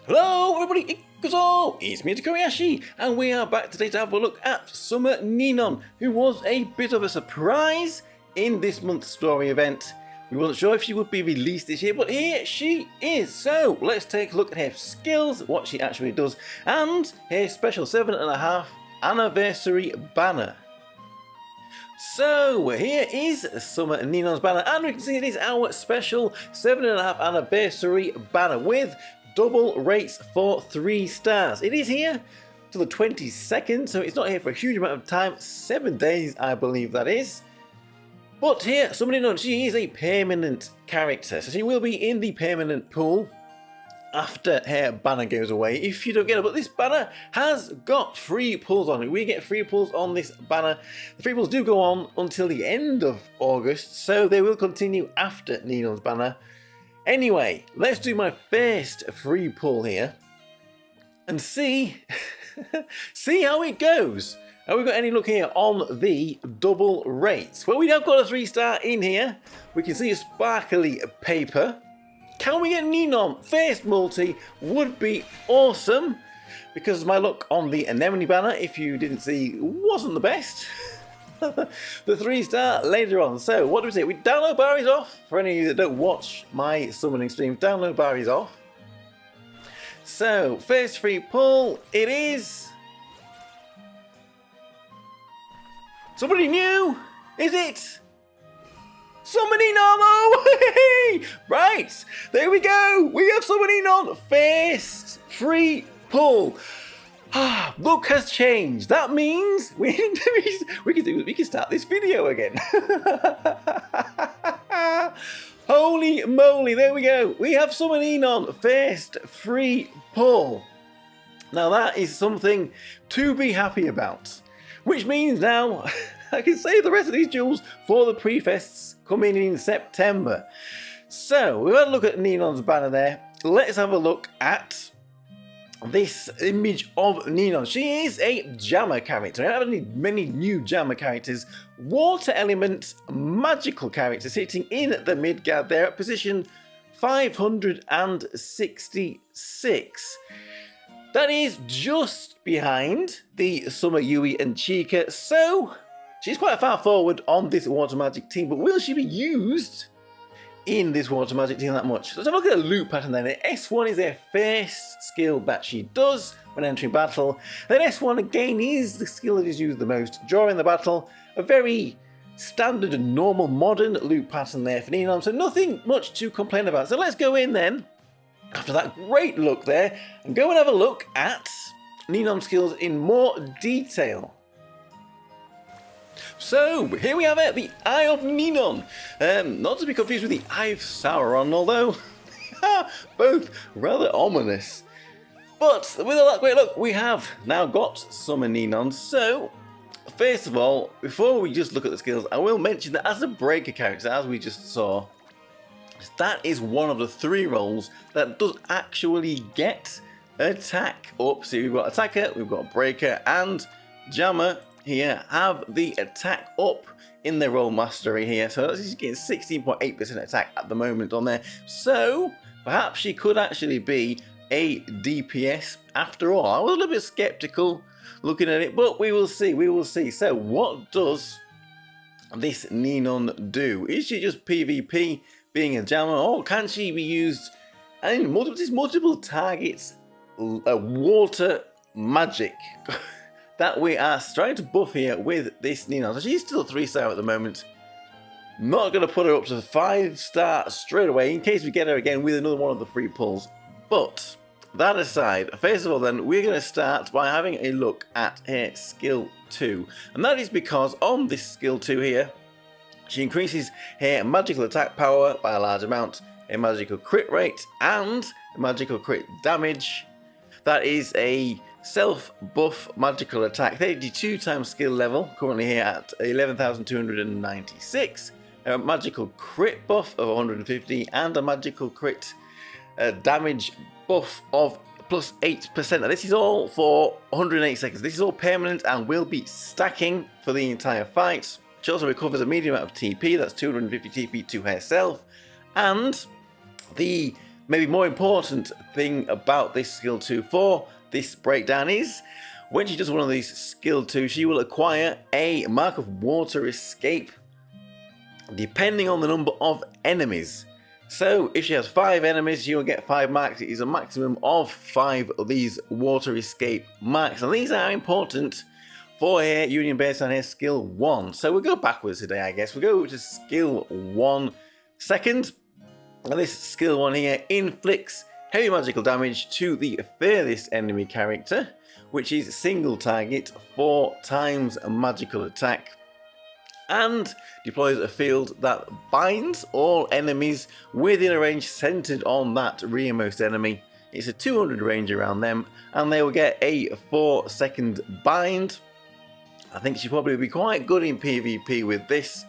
Hello everybody, it's me Tokkuri Yashi, and we are back today to have a look at Summer Ninon, who was a bit of a surprise in this month's story event. We wasn't sure if she would be released this year, but here she is. So let's take a look at her skills, what she actually does, and her special 7.5 anniversary banner. So here is Summer Ninon's banner, and we can see it is our special 7.5 anniversary banner with double rates for 3 stars. It is here till the 22nd, so it's not here for a huge amount of time, 7 days I believe that is. But here, Summer Ninon, she is a permanent character, so she will be in the permanent pool after her banner goes away, if you don't get it. But this banner has got free pulls on it. We get free pulls on this banner. The free pulls do go on until the end of August, so they will continue after Ninon's banner. Anyway, let's do my first free pull here and see how it goes. Have we got any look here on the double rates? Well, we have got a 3-star in here. We can see a sparkly paper. Can we get Ninon? First multi would be awesome, because my luck on the Anemone banner, if you didn't see, wasn't the best. The 3-star later on. So what do we say? We download bar is off. For any of you that don't watch my summoning streams, download bar is off. So first free pull, it is somebody new. Is it Summer Ninon? Oh, right, there we go. We have Summer Ninon. First free pull. Look has changed. That means we can start this video again. Holy moly, there we go. We have Summer Ninon, first free pull. Now that is something to be happy about. Which means now I can save the rest of these jewels for the pre-fests coming in September. So we've had a look at Ninon's banner there. Let's have a look at this image of Ninon. She is a jammer character. I don't have many new jammer characters. Water element magical character sitting in the Midgard there at position 566. That is just behind the Summer Yui and Chika, so she's quite far forward on this water magic team, but will she be used in this water magic team that much? Let's have a look at the loop pattern then. S1 is her first skill that she does when entering battle. Then S1 again is the skill that is used the most during the battle. A very standard and normal modern loop pattern there for Ninon, so nothing much to complain about. So let's go in then, after that great look there, and go and have a look at Ninon's skills in more detail. So, here we have it, the Eye of Ninon. Not to be confused with the Eye of Sauron, although both rather ominous. But with all that great look, we have now got Summer Ninon. So, first of all, before we just look at the skills, I will mention that as a breaker character, as we just saw, that is one of the 3 roles that does actually get attack up. So we've got attacker, we've got breaker, and jammer here have the attack up in their role mastery here. So she's getting 16.8% attack at the moment on there. So perhaps she could actually be a DPS after all. I was a little bit skeptical looking at it, but we will see, we will see. So what does this Ninon do? Is she just PvP being a jammer, or can she be used in multiple targets, water magic that we are trying to buff here with this Ninon? So she's still a 3-star at the moment. Not going to put her up to 5-star straight away in case we get her again with another one of the free pulls. But that aside, first of all then, we're going to start by having a look at her skill 2. And that is because on this skill 2 here, she increases her magical attack power by a large amount, a magical crit rate, and a magical crit damage. That is a self-buff magical attack, 32 times skill level, currently here at 11,296. A magical crit buff of 150, and a magical crit damage buff of plus 8%. Now this is all for 108 seconds. This is all permanent and will be stacking for the entire fight. She also recovers a medium amount of TP, that's 250 TP to herself, and the maybe more important thing about this skill 2 for this breakdown is when she does one of these skill 2, she will acquire a mark of water escape depending on the number of enemies. So if she has 5 enemies, she will get 5 marks. It is a maximum of 5 of these water escape marks, and these are important for her union based on her skill 1. So we'll go backwards today, I guess. We'll go to skill 1 second. And this skill 1 here inflicts heavy magical damage to the furthest enemy character, which is single target 4 times a magical attack, and deploys a field that binds all enemies within a range centered on that rearmost enemy. It's a 200 range around them, and they will get a 4-second bind. I think she'll probably be quite good in PvP with this.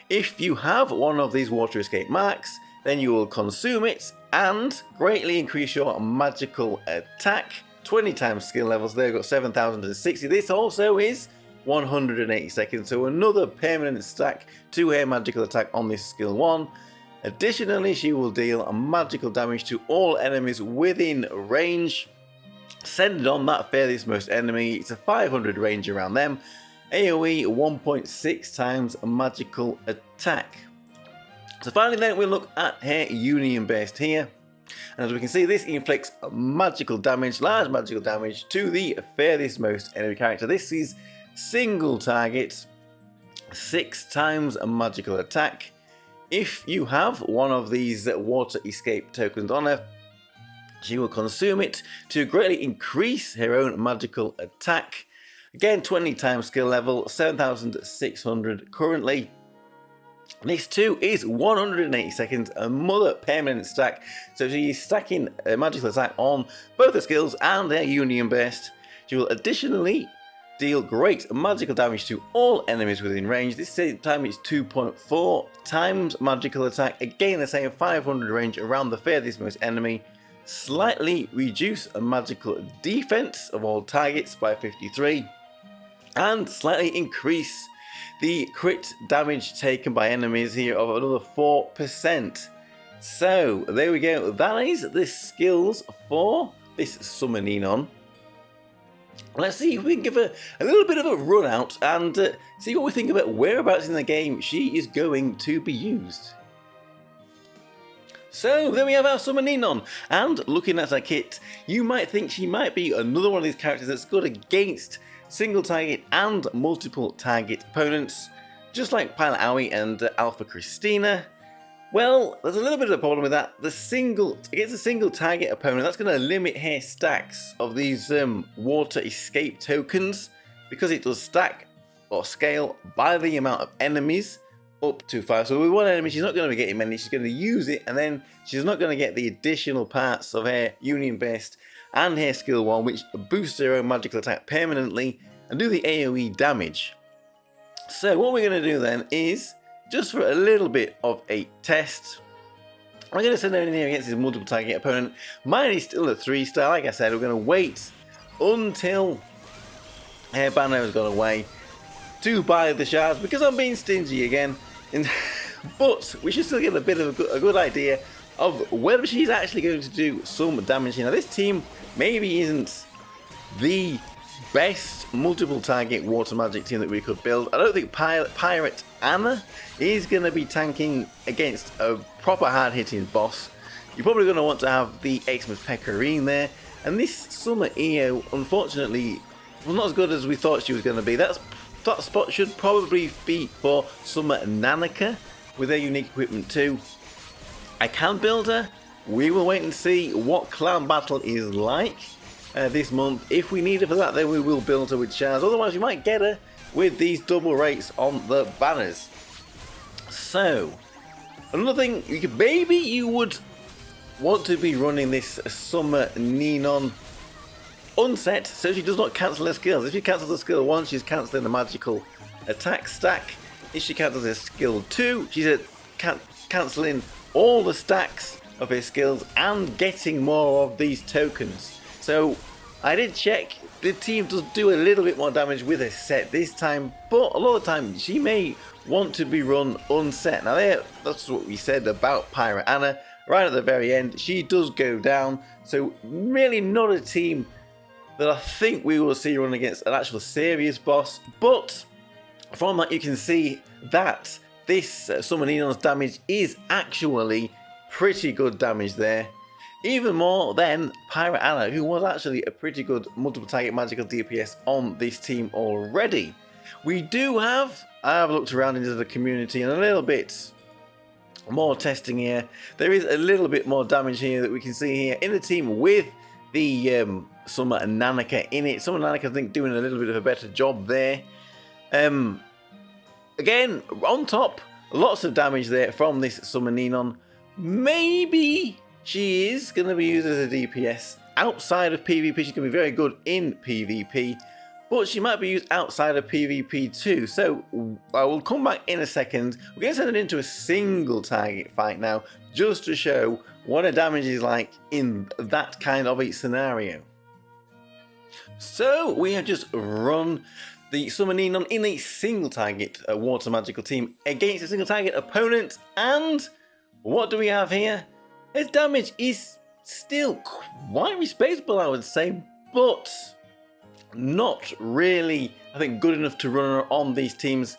If you have one of these water escape marks, then you will consume it and greatly increase your magical attack. 20 times skill levels, they've got 7,060. This also is 180 seconds, so another permanent stack to her magical attack on this skill 1. Additionally, she will deal magical damage to all enemies within range, centered on that furthest most enemy. It's a 500 range around them. AOE 1.6 times magical attack. So finally then we'll look at her union based here. And as we can see, this inflicts magical damage, large magical damage to the furthest most enemy character. This is single target, 6 times a magical attack. If you have one of these water escape tokens on her, she will consume it to greatly increase her own magical attack. Again, 20 times skill level, 7,600 currently. This too is 180 seconds, another permanent stack. So she is stacking a magical attack on both the skills and their union based. She will additionally deal great magical damage to all enemies within range. This time it's 2.4 times magical attack. Again, the same 500 range around the furthest most enemy. Slightly reduce a magical defense of all targets by 53. And slightly increase the crit damage taken by enemies here of another 4%. So there we go. That is the skills for this Summer Ninon. Let's see if we can give a little bit of a run out and see what we think about whereabouts in the game she is going to be used. So there we have our Summer Ninon, and looking at her kit, you might think she might be another one of these characters that's good against single target and multiple target opponents, just like Pilot AOE and Alpha Christina. Well, there's a little bit of a problem with that. Against a single target opponent, that's going to limit her stacks of these water escape tokens, because it does stack or scale by the amount of enemies up to 5. So with one enemy, she's not going to be getting many. She's going to use it, and then she's not going to get the additional parts of her union based and her skill 1, which boosts her own magical attack permanently and do the AOE damage. So what we're going to do then is, just for a little bit of a test, I'm going to send her in here against this multiple target opponent. Mine is still a 3-star. Like I said, we're going to wait until her banner has gone away to buy the shards, because I'm being stingy again. But we should still get a bit of a good idea of whether she's actually going to do some damage. Now, this team maybe isn't the best multiple target water magic team that we could build. I don't think Pirate Anna is going to be tanking against a proper hard hitting boss. You're probably going to want to have the Xmas Pecorine there, and this Summer EO unfortunately was not as good as we thought she was going to be. That spot should probably be for Summer Nanica with their unique equipment too. I can build her. We will wait and see what clan battle is like this month. If we need her for that, then we will build her with shards. Otherwise, we might get her with these double rates on the banners. So, another thing, maybe you would want to be running this Summer Ninon unset, so she does not cancel her skills. If she cancels her skill 1, she's cancelling the magical attack stack. If she cancels her skill 2, she's cancelling all the stacks of her skills and getting more of these tokens. So I did check, the team does do a little bit more damage with her set this time, but a lot of the time she may want to be run unset. Now that's what we said about Pirate Anna. right at the very end, she does go down. So really not a team that I think we will see run against an actual serious boss. But from that you can see that this Summer Ninon's damage is actually pretty good damage there. Even more than Pirate Anna, who was actually a pretty good multiple target magical DPS on this team already. We do have, I have looked around into the community and a little bit more testing here. There is a little bit more damage here that we can see here in the team with the Summer Nanika in it. Summer Nanika, I think, doing a little bit of a better job there. Again, on top, lots of damage there from this Summer Ninon. Maybe she is going to be used as a DPS outside of PvP. She's going to be very good in PvP, but she might be used outside of PvP too. So I will come back in a second. We're going to send it into a single target fight now, just to show what her damage is like in that kind of a scenario. So we have just run the Summer Ninon in a single target water magical team against a single target opponent, and what do we have here? His damage is still quite respectable, I would say, but not really, I think, good enough to run on these teams,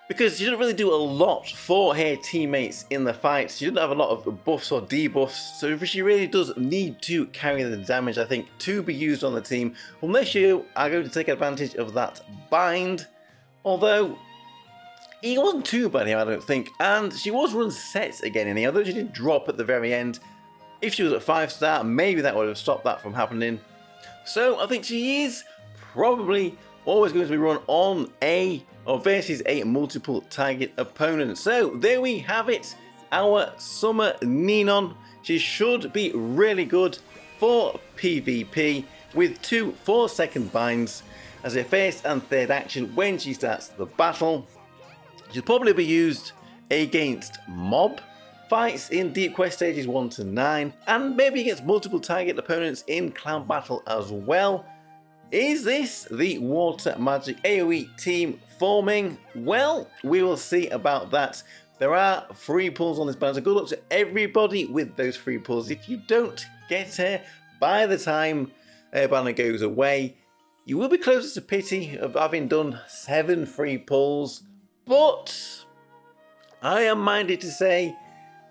because she doesn't really do a lot for her teammates in the fight. She doesn't have a lot of buffs or debuffs, so she really does need to carry the damage, I think, to be used on the team, unless you are going to take advantage of that bind. Although he wasn't too bad here, I don't think, and she was run sets again in here, although she did drop at the very end. If she was at 5-star, maybe that would have stopped that from happening. So I think she is probably always going to be run on a or versus a multiple target opponent. So there we have it, our Summer Ninon. She should be really good for PvP with 2 4-second binds as her first and third action when she starts the battle. She'll probably be used against mob fights in Deep Quest stages 1 to 9, and maybe against multiple target opponents in clan battle as well. Is this the Water Magic AOE team forming? Well, we will see about that. There are free pulls on this banner, so good luck to everybody with those free pulls. If you don't get her by the time her banner goes away, you will be closer to pity of having done 7 free pulls. But I am minded to say,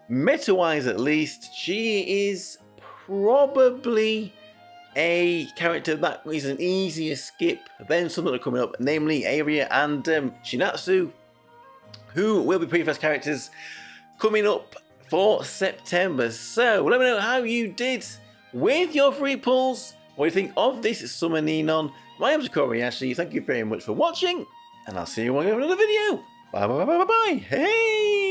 meta-wise at least, she is probably a character that is an easier skip than some that are coming up, namely Aria and Shinatsu, who will be pretty fast characters coming up for September. So let me know how you did with your free pulls. What do you think of this Summer Ninon? My name is Tokkuri Yashi. Thank you very much for watching, and I'll see you when I have another video. Bye bye bye bye bye. Hey!